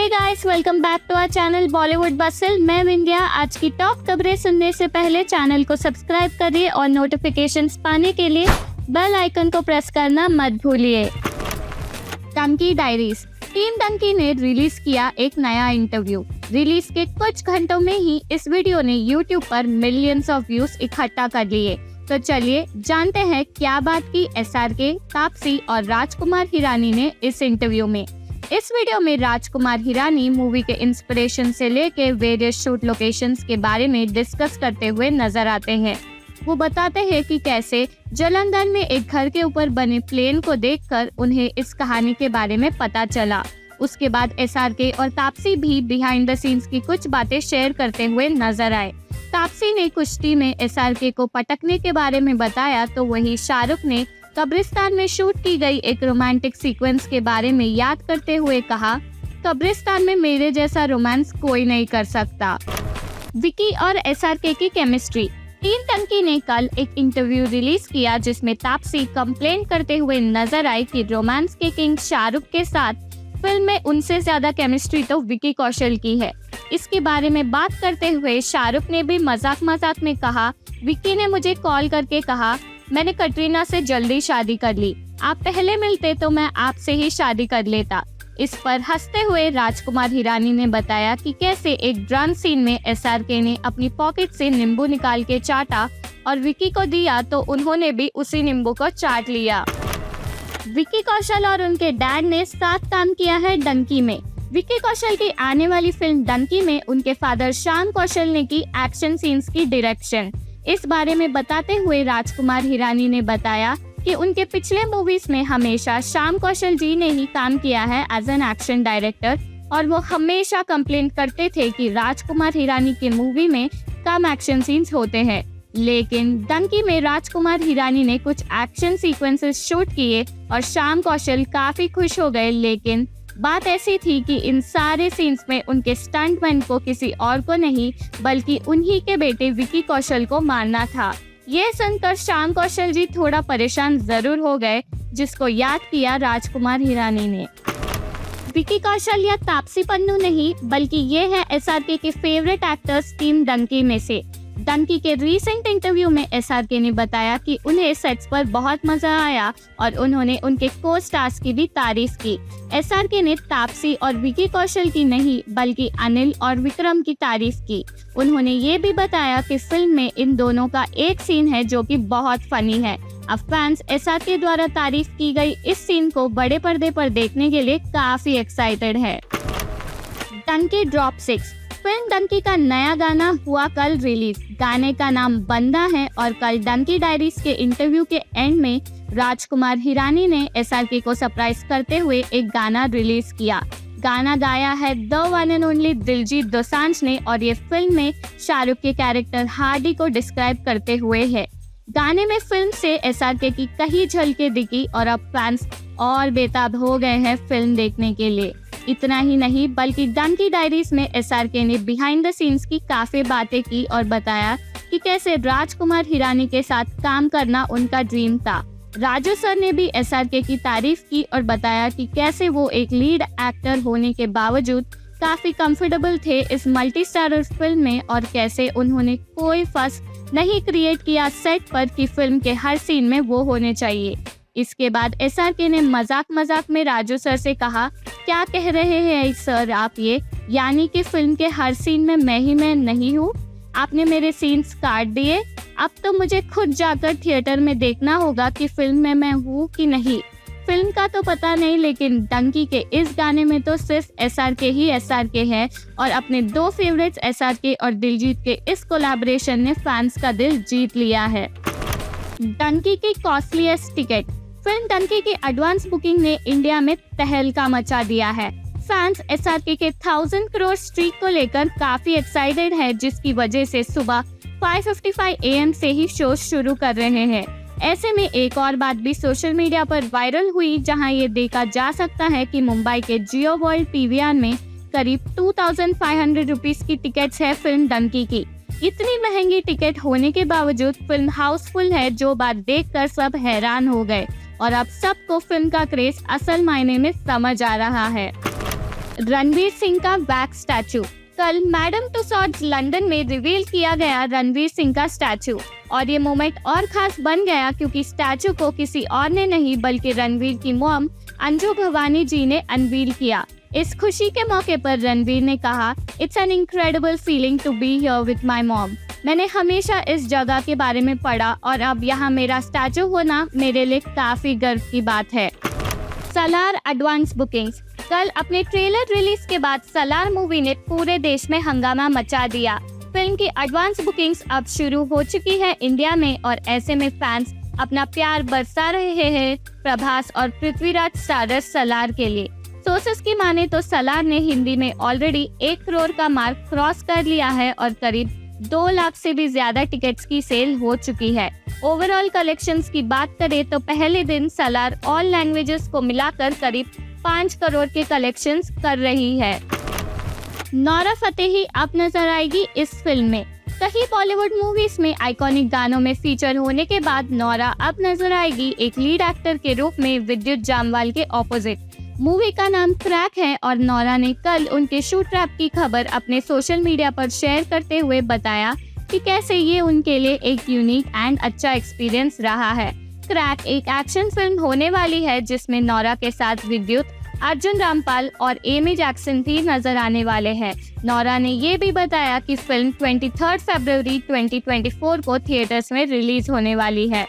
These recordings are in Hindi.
Guys, welcome back to our channel Bollywood Bustle. मैं विंध्या। आज की टॉप खबरें सुनने से पहले चैनल को सब्सक्राइब करिए और नोटिफिकेशंस पाने के लिए बेल आइकन को प्रेस करना मत भूलिए। डंकी डायरीज। टीम डंकी ने रिलीज किया एक नया इंटरव्यू। रिलीज के कुछ घंटों में ही इस वीडियो ने यूट्यूब पर मिलियंस ऑफ व्यूज इकट्ठा कर लिए। तो चलिए जानते हैं क्या बात की SRK, तापसी और राजकुमार हिरानी ने इस इंटरव्यू में। इस वीडियो में राजकुमार हिरानी मूवी के इंस्पिरेशन से लेके वेरियस शूट लोकेशंस के बारे में डिस्कस करते हुए नजर आते हैं। वो बताते हैं कि कैसे जालंधर में एक घर के ऊपर बने प्लेन को देखकर उन्हें इस कहानी के बारे में पता चला। उसके बाद SRK और तापसी भी बिहाइंड द सीन्स की कुछ बातें शेयर करते हुए नजर आए। तापसी ने कुश्ती में SRK को पटकने के बारे में बताया, तो वही शाहरुख ने कब्रिस्तान में शूट की गई एक रोमांटिक सीक्वेंस के बारे में याद करते हुए कहा, कब्रिस्तान में मेरे जैसा रोमांस कोई नहीं कर सकता। विकी और SRK की केमिस्ट्री। टीम डंकी ने कल एक इंटरव्यू रिलीज किया जिसमें तापसी कंप्लेन करते हुए नजर आई कि रोमांस के किंग शाहरुख के साथ फिल्म में उनसे ज्यादा केमिस्ट्री तो विकी कौशल की है। इसके बारे में बात करते हुए शाहरुख ने भी मजाक में कहा, विकी ने मुझे कॉल करके कहा, मैंने कटरीना से जल्दी शादी कर ली, आप पहले मिलते तो मैं आपसे ही शादी कर लेता। इस पर हंसते हुए राजकुमार हिरानी ने बताया कि कैसे एक ड्रम सीन में SRK ने अपनी पॉकेट से नींबू निकाल के चाटा और विकी को दिया तो उन्होंने भी उसी नींबू को चाट लिया। विकी कौशल और उनके डैड ने साथ काम किया है डंकी में। विकी कौशल की आने वाली फिल्म डंकी में उनके फादर श्याम कौशल ने की एक्शन सीन्स की डायरेक्शन। इस बारे में बताते हुए राजकुमार हिरानी ने बताया कि उनके पिछले मूवीज में हमेशा श्याम कौशल जी ने ही काम किया है एज एन एक्शन डायरेक्टर, और वो हमेशा कंप्लेंट करते थे कि राजकुमार हिरानी की मूवी में कम एक्शन सीन्स होते हैं। लेकिन डंकी में राजकुमार हिरानी ने कुछ एक्शन सीक्वेंसेस शूट किए और श्याम कौशल काफी खुश हो गए। लेकिन बात ऐसी थी कि इन सारे सीन्स में उनके स्टंटमैन को किसी और को नहीं बल्कि उन्हीं के बेटे विकी कौशल को मारना था। ये सुनकर श्याम कौशल जी थोड़ा परेशान जरूर हो गए, जिसको याद किया राजकुमार हिरानी ने। विकी कौशल या तापसी पन्नू नहीं बल्कि ये है SRK के फेवरेट एक्टर्स टीम डंकी में से। डंकी के रीसेंट इंटरव्यू में SRK ने बताया कि उन्हें सेट्स पर बहुत मजा आया और उन्होंने उनके को स्टार्स की भी तारीफ की। SRK ने तापसी और विकी कौशल की नहीं बल्कि अनिल और विक्रम की तारीफ की। उन्होंने ये भी बताया कि फिल्म में इन दोनों का एक सीन है जो कि बहुत फनी है। अब फैंस SRK द्वारा तारीफ की गई इस सीन को बड़े पर्दे पर देखने के लिए काफी एक्साइटेड है। डंकी ड्रॉप 6। फिल्म डंकी का नया गाना हुआ कल रिलीज। गाने का नाम बंदा है और कल डंकी डायरीज के इंटरव्यू के एंड में राजकुमार हिरानी ने SRK को सरप्राइज करते हुए एक गाना रिलीज किया। गाना गाया है the one and only Diljit Dosanjh ने और ये फिल्म में शाहरुख के कैरेक्टर हार्डी को डिस्क्राइब करते हुए है। गाने में फिल्म से SRK की कई झलकें दिखी और अब फैंस और बेताब हो गए हैं फिल्म देखने के लिए। इतना ही नहीं बल्कि डंकी डायरीज में SRK ने बिहाइंड द सीन्स की काफी बातें की और बताया कि कैसे राजकुमार हिरानी के साथ काम करना उनका ड्रीम था। राजू सर ने भी SRK की तारीफ की और बताया कि कैसे वो एक लीड एक्टर होने के बावजूद काफी कंफर्टेबल थे इस मल्टी स्टारर फिल्म में और कैसे उन्होंने कोई फस नहीं क्रिएट किया सेट पर कि फिल्म के हर सीन में वो होने चाहिए। इसके बाद SRK ने मजाक में राजू सर से कहा, क्या कह रहे हैं सर आप ये, यानी कि फिल्म के हर सीन में मैं नहीं हूँ, आपने मेरे सीन्स काट दिए, अब तो मुझे खुद जाकर थिएटर में देखना होगा कि फिल्म में मैं हूँ कि नहीं। फिल्म का तो पता नहीं लेकिन डंकी के इस गाने में तो सिर्फ SRK ही SRK है और अपने दो फेवरेट्स SRK और दिलजीत के इस कोलैबोरेशन ने फैंस का दिल जीत लिया है। डंकी की कॉस्टलीस्ट टिकट। फिल्म डंकी की एडवांस बुकिंग ने इंडिया में तहलका मचा दिया है। फैंस SRK के 1000 करोड़ स्ट्रीक को लेकर काफी एक्साइटेड है, जिसकी वजह से सुबह 5:55 AM से ही शो शुरू कर रहे हैं। ऐसे में एक और बात भी सोशल मीडिया पर वायरल हुई, जहां ये देखा जा सकता है कि मुंबई के जियो वर्ल्ड PVR में करीब 2500 रुपीज की टिकट्स है फिल्म डंकी की। इतनी महंगी टिकट होने के बावजूद फिल्म हाउसफुल है, जो बात देखकर सब हैरान हो गए और अब सबको फिल्म का क्रेज असल मायने में समझ आ रहा है। रणवीर सिंह का वैक्स स्टैचू। कल मैडम तुसाड्स लंदन में रिवील किया गया रणवीर सिंह का स्टैचू और ये मोमेंट और खास बन गया क्योंकि स्टैचू को किसी और ने नहीं बल्कि रणवीर की मॉम अंजू भवानी जी ने अनवील किया। इस खुशी के मौके पर रणवीर ने कहा, it's an incredible feeling to be here with my mom. मैंने हमेशा इस जगह के बारे में पढ़ा और अब यहाँ मेरा स्टैचू होना मेरे लिए काफी गर्व की बात है। Salaar advance bookings. कल अपने ट्रेलर रिलीज के बाद सलार मूवी ने पूरे देश में हंगामा मचा दिया। फिल्म की एडवांस बुकिंग्स अब शुरू हो चुकी है इंडिया में और ऐसे में फैंस अपना प्यार बरसा रहे हैं प्रभास और पृथ्वीराज स्टारर सलार के लिए। सोर्सेस की माने तो सलार ने हिंदी में ऑलरेडी 1 करोड़ का मार्क क्रॉस कर लिया है और करीब 2 लाख से भी ज्यादा टिकट्स की सेल हो चुकी है। ओवरऑल कलेक्शंस की बात करें तो पहले दिन सलार ऑल लैंग्वेजेस को मिलाकर करीब 5 करोड़ के कलेक्शंस कर रही है। नोरा फतेही अब नजर आएगी इस फिल्म में। कई बॉलीवुड मूवीज में आइकॉनिक गानों में फीचर होने के बाद नोरा अब नजर आएगी एक लीड एक्टर के रूप में विद्युत जामवाल के ऑपोजिट। मूवी का नाम क्रैक है और नोरा ने कल उनके शूट रैप की खबर अपने सोशल मीडिया पर शेयर करते हुए बताया कि कैसे ये उनके लिए एक यूनिक एंड अच्छा एक्सपीरियंस रहा है। क्रैक एक एक्शन फिल्म होने वाली है जिसमें नोरा के साथ विद्युत, अर्जुन रामपाल और एमी जैक्सन भी नजर आने वाले हैं। नोरा ने ये भी बताया कि फिल्म 23 फरवरी 2024 को थिएटर्स में रिलीज होने वाली है।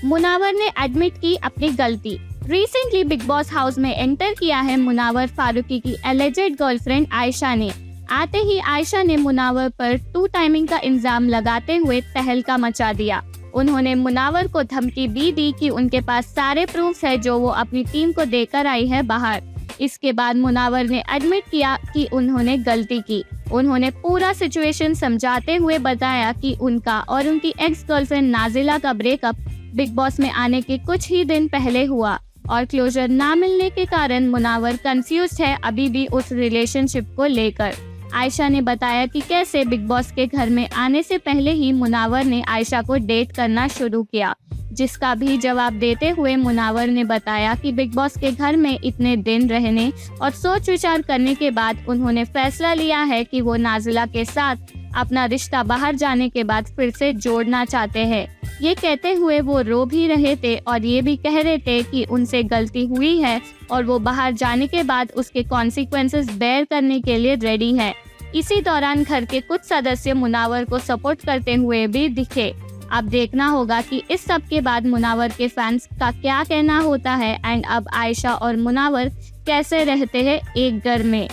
मुनावर ने एडमिट की अपनी गलती। रिसेंटली बिग बॉस हाउस में एंटर किया है मुनावर फारूकी की एलिजेड गर्लफ्रेंड आयशा ने। आते ही आयशा ने मुनावर पर 2 टाइमिंग का इल्जाम लगाते हुए तहलका मचा दिया। उन्होंने मुनावर को धमकी भी दी कि उनके पास सारे प्रूफ्स है जो वो अपनी टीम को देकर आई है बाहर। इसके बाद मुनावर ने एडमिट किया कि उन्होंने गलती की। उन्होंने पूरा सिचुएशन समझाते हुए बताया कि उनका और उनकी एक्स गर्लफ्रेंड नाजिला का ब्रेकअप बिग बॉस में आने के कुछ ही दिन पहले हुआ और क्लोजर ना मिलने के कारण मुनावर कंफ्यूज्ड है अभी भी उस रिलेशनशिप को लेकर। आयशा ने बताया कि कैसे बिग बॉस के घर में आने से पहले ही मुनावर ने आयशा को डेट करना शुरू किया, जिसका भी जवाब देते हुए मुनावर ने बताया कि बिग बॉस के घर में इतने दिन रहने और सोच विचार करने के बाद उन्होंने फैसला लिया है कि वो नाजिला के साथ अपना रिश्ता बाहर जाने के बाद फिर से जोड़ना चाहते हैं। ये कहते हुए वो रो भी रहे थे और ये भी कह रहे थे कि उनसे गलती हुई है और वो बाहर जाने के बाद उसके कॉन्सिक्वेंसेस बेयर करने के लिए रेडी है। इसी दौरान घर के कुछ सदस्य मुनावर को सपोर्ट करते हुए भी दिखे। अब देखना होगा कि इस सब के बाद मुनावर के फैंस का क्या कहना होता है एंड अब आयशा और मुनावर कैसे रहते हैं एक घर में।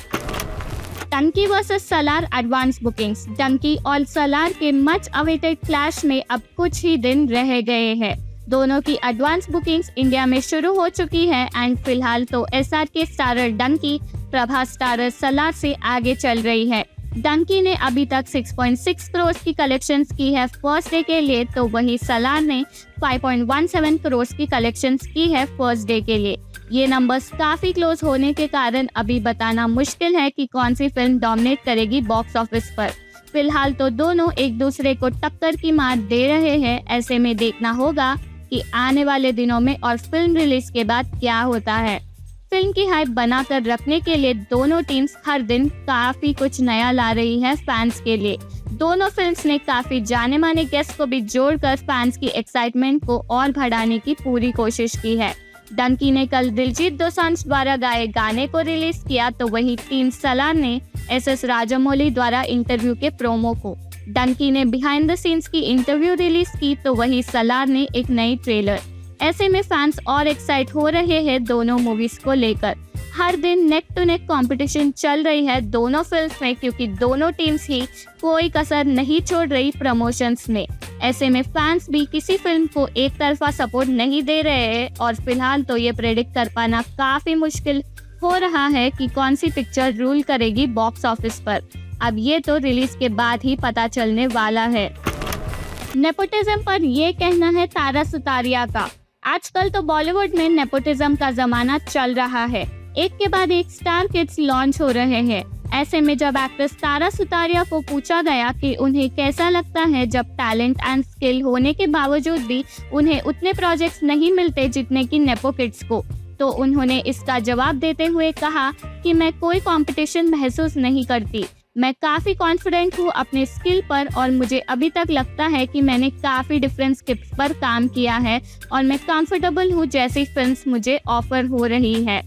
Dunki versus Salaar advance bookings. Dunki और सलार के मच अवेटेड क्लैश में अब कुछ ही दिन रह गए हैं। दोनों की एडवांस बुकिंग्स इंडिया में शुरू हो चुकी है एंड फिलहाल तो SRK starrer Dunki Prabhas starrer Salaar से आगे चल रही है। डंकी ने अभी तक 6.6 करोड़ की कलेक्शंस की है फर्स्ट डे के लिए, तो वहीं सलार ने 5.17 करोड़ की कलेक्शंस की है फर्स्ट डे के लिए। ये नंबर्स काफी क्लोज होने के कारण अभी बताना मुश्किल है कि कौन सी फिल्म डोमिनेट करेगी बॉक्स ऑफिस पर। फिलहाल तो दोनों एक दूसरे को टक्कर की मार दे रहे हैं। ऐसे में देखना होगा कि आने वाले दिनों में और फिल्म रिलीज के बाद क्या होता है। फिल्म की हाइप बनाकर रखने के लिए दोनों टीम्स हर दिन काफी कुछ नया ला रही है फैंस के लिए। दोनों फिल्म्स ने काफी जाने माने गेस्ट को भी जोड़कर फैंस की एक्साइटमेंट को और बढ़ाने की पूरी कोशिश की है। डंकी ने कल दिलजीत दोसांझ द्वारा गाए गाने को रिलीज किया, तो वही टीम सलार ने एसएस राजामौली द्वारा इंटरव्यू के प्रोमो को। डंकी ने बिहाइंड द सीन्स की इंटरव्यू रिलीज की, तो वही सलार ने एक नई ट्रेलर। ऐसे में फैंस और एक्साइट हो रहे हैं दोनों मूवीज को लेकर। हर दिन नेक टू नेक कंपटीशन चल रही है दोनों फिल्म्स में, क्योंकि दोनों टीम्स ही कोई कसर नहीं छोड़ रही प्रमोशंस में। ऐसे में फैंस भी किसी फिल्म को एक तरफा सपोर्ट नहीं दे रहे हैं और फिलहाल तो ये प्रेडिक्ट कर पाना काफी मुश्किल हो रहा है कि कौन सी पिक्चर रूल करेगी बॉक्स ऑफिस पर। अब ये तो रिलीज के बाद ही पता चलने वाला है। नेपोटिज्म पर ये कहना है तारा सुतारिया का। आजकल तो बॉलीवुड में नेपोटिज्म का जमाना चल रहा है। एक के बाद एक स्टार किड्स लॉन्च हो रहे हैं। ऐसे में जब एक्ट्रेस तारा सुतारिया को पूछा गया कि उन्हें कैसा लगता है जब टैलेंट एंड स्किल होने के बावजूद भी उन्हें उतने प्रोजेक्ट्स नहीं मिलते जितने कि नेपो किड्स को, तो उन्होंने इसका जवाब देते हुए कहा कि मैं कोई कंपटीशन महसूस नहीं करती। मैं काफ़ी कॉन्फिडेंट हूँ अपने स्किल पर और मुझे अभी तक लगता है कि मैंने काफ़ी डिफरेंट स्क्रिप्ट्स पर काम किया है और मैं कंफर्टेबल हूँ जैसी फिल्म्स मुझे ऑफर हो रही है।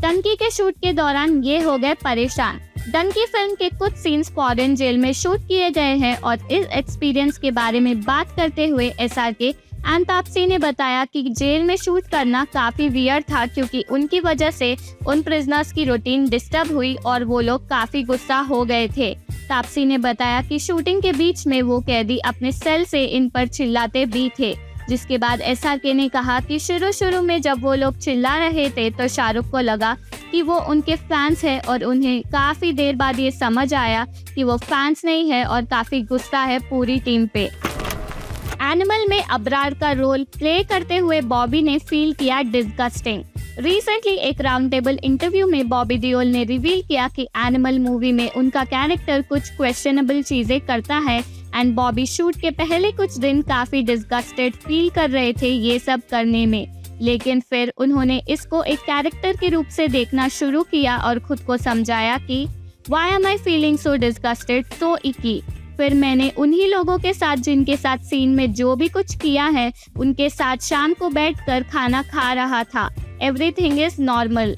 डंकी के शूट के दौरान ये हो गए परेशान। डंकी फिल्म के कुछ सीन्स फॉरेन जेल में शूट किए गए हैं और इस एक्सपीरियंस के बारे में बात करते हुए SRK एंड तापसी ने बताया कि जेल में शूट करना काफ़ी वियर्ड था क्योंकि उनकी वजह से उन प्रिजनर्स की रूटीन डिस्टर्ब हुई और वो लोग काफ़ी गुस्सा हो गए थे। तापसी ने बताया कि शूटिंग के बीच में वो कैदी अपने सेल से इन पर चिल्लाते भी थे, जिसके बाद SRK ने कहा कि शुरू में जब वो लोग चिल्ला रहे थे तो शाहरुख को लगा कि वो उनके फैंस हैं और उन्हें काफ़ी देर बाद ये समझ आया कि वो फैंस नहीं है और काफ़ी गुस्सा है पूरी टीम पे। एनिमल में अबरार का रोल प्ले करते हुए बॉबी ने फील किया डिस्गस्टिंग। रिसेंटली एक राउंड टेबल इंटरव्यू में बॉबी देओल ने रिवील किया कि एनिमल मूवी में उनका कैरेक्टर कुछ क्वेश्चनेबल चीजें करता है एंड बॉबी शूट के पहले कुछ दिन काफी डिस्गस्टेड फील कर रहे थे ये सब करने में, लेकिन फिर उन्होंने इसको एक कैरेक्टर के रूप से देखना शुरू किया और खुद को समझाया कि Why am I feeling so disgusted, so icky? फिर मैंने उन्हीं लोगों के साथ जिनके साथ सीन में जो भी कुछ किया है उनके साथ शाम को बैठकर खाना खा रहा था। Everything is normal.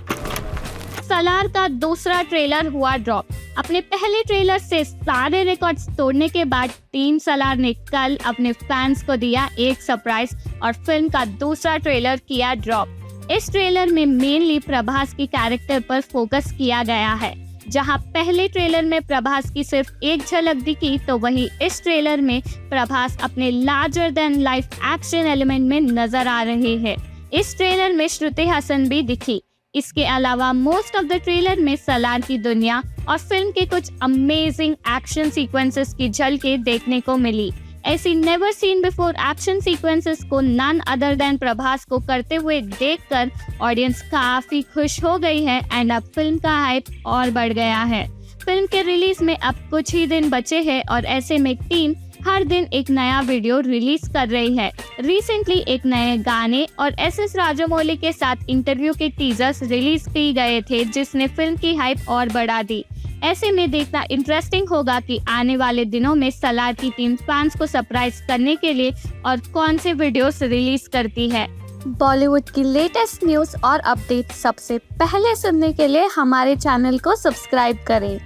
सलार का दूसरा ट्रेलर हुआ ड्रॉप। अपने पहले ट्रेलर से सारे रिकॉर्ड्स तोड़ने के बाद टीम सलार ने कल अपने फैंस को दिया एक सरप्राइज और फिल्म का दूसरा ट्रेलर किया ड्रॉप। इस ट्रेलर में मेनली प्रभास की कैरेक्टर पर फोकस किया गया है। जहां पहले ट्रेलर में प्रभास की सिर्फ एक झलक दिखी, तो वहीं इस ट्रेलर में प्रभास अपने larger than life action element में नजर आ रहे हैं। इस ट्रेलर में श्रुति हसन भी दिखी। इसके अलावा मोस्ट ऑफ द ट्रेलर में सलार की दुनिया और फिल्म के कुछ अमेजिंग एक्शन सीक्वेंसेस की झलकें देखने को मिली। ऐसी never seen before action sequences को नन अदर देन प्रभास को करते हुए देखकर ऑडियंस काफी खुश हो गई है एंड अब फिल्म का हाइप और बढ़ गया है। फिल्म के रिलीज में अब कुछ ही दिन बचे हैं और ऐसे में टीम हर दिन एक नया वीडियो रिलीज कर रही है। रिसेंटली एक नए गाने और SS राजामौली के साथ इंटरव्यू के टीजर्स रिलीज किए गए थे जिसने फिल्म की हाइप और बढ़ा दी। ऐसे में देखना इंटरेस्टिंग होगा कि आने वाले दिनों में सलार की टीम फैंस को सरप्राइज करने के लिए और कौन से वीडियोस रिलीज करती है। बॉलीवुड की लेटेस्ट न्यूज़ और अपडेट सबसे पहले सुनने के लिए हमारे चैनल को सब्सक्राइब करें।